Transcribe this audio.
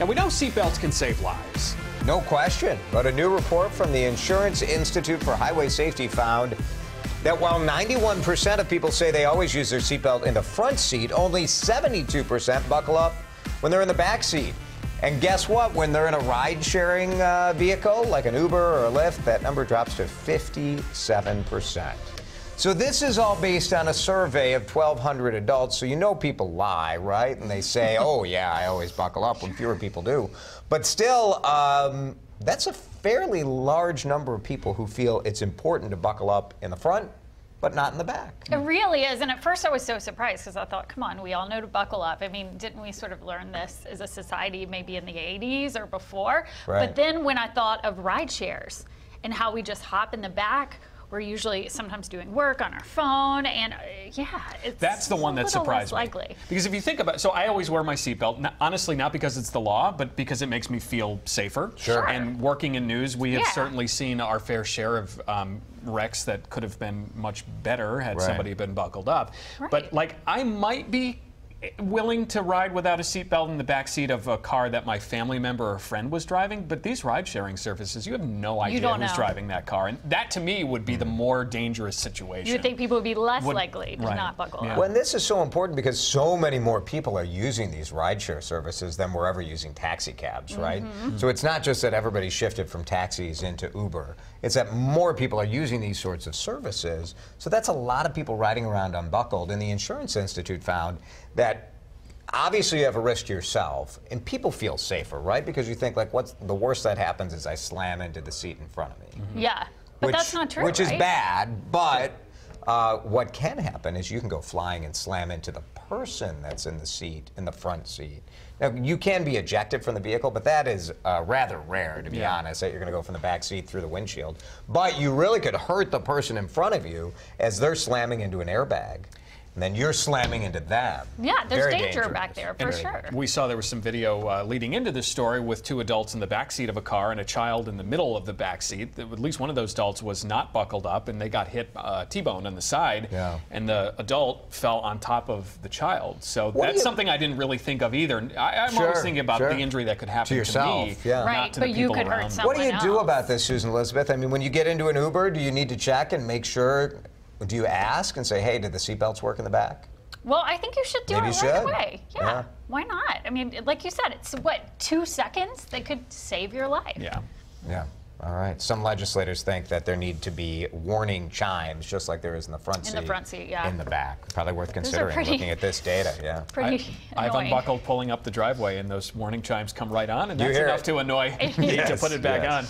Now, we know seatbelts can save lives. No question. But a new report from the Insurance Institute for Highway Safety found that while 91% of people say they always use their seatbelt in the front seat, only 72% buckle up when they're in the back seat. And guess what? When they're in a ride-sharing vehicle, like an Uber or a Lyft, that number drops to 57%. So this is all based on a survey of 1,200 adults, so you know people lie, right? And they say, oh, yeah, I always buckle up when fewer people do. But still, that's a fairly large number of people who feel it's important to buckle up in the front, but not in the back. It really is. And at first I was so surprised because I thought, come on, we all know to buckle up. I mean, didn't we sort of learn this as a society maybe in the 80s or before? Right. But then when I thought of ride shares and how we just hop in the back, we're usually sometimes doing work on our phone, and that's the one that surprised me. Likely. Because if you think about it, so I always wear my seatbelt, honestly, not because it's the law, but because it makes me feel safer. Sure. And working in news, we have certainly seen our fair share of wrecks that could have been much better had somebody been buckled up. Right. But like, I might be willing to ride without a seatbelt in the back seat of a car that my family member or friend was driving, but these ride-sharing services, you have no idea who's driving that car, and that to me would be the more dangerous situation. You would think people would be less likely to not buckle up. Well, and this is so important because so many more people are using these ride-share services than we're ever using taxi cabs, right? So it's not just that everybody shifted from taxis into Uber. It's that more people are using these sorts of services. So that's a lot of people riding around unbuckled. And the Insurance Institute found that obviously you have a risk to yourself, and people feel safer, right? Because you think, like, what's the worst that happens is I slam into the seat in front of me. Yeah, but that's not true, Which is bad, but what can happen is you can go flying and slam into the person that's in the seat, in the front seat. Now, you can be ejected from the vehicle, but that is rather rare, to be honest, that you're going to go from the back seat through the windshield. But you really could hurt the person in front of you as they're slamming into an airbag. And then you're slamming into them. Yeah, there's Very danger dangerous. back there, for sure. We saw there was some video leading into this story with two adults in the back seat of a car and a child in the middle of the back seat. At least one of those adults was not buckled up, and they got hit T-boned on the side. Yeah. And the adult fell on top of the child. So that's something I didn't really think of either. I'm always thinking about the injury that could happen to yourself, me, yeah. Right, not to but the you people could around hurt me. someone What do you do else. about this, Susan Elizabeth? I mean, when you get into an Uber, do you need to check and make sure, do you ask and say, hey, did the seatbelts work in the back? Well, I think you should do Maybe it you right should. away. Yeah, why not? I mean, like you said, it's what, 2 seconds that could save your life. Yeah. Yeah. All right. Some legislators think that there need to be warning chimes, just like there is in the front seat. In the front seat, yeah. In the back. Probably worth are considering pretty- looking at this data. Yeah. Pretty I've annoying. unbuckled pulling up the driveway, and those warning chimes come right on, and You that's hear oniugh it. to annoy me to put it back on.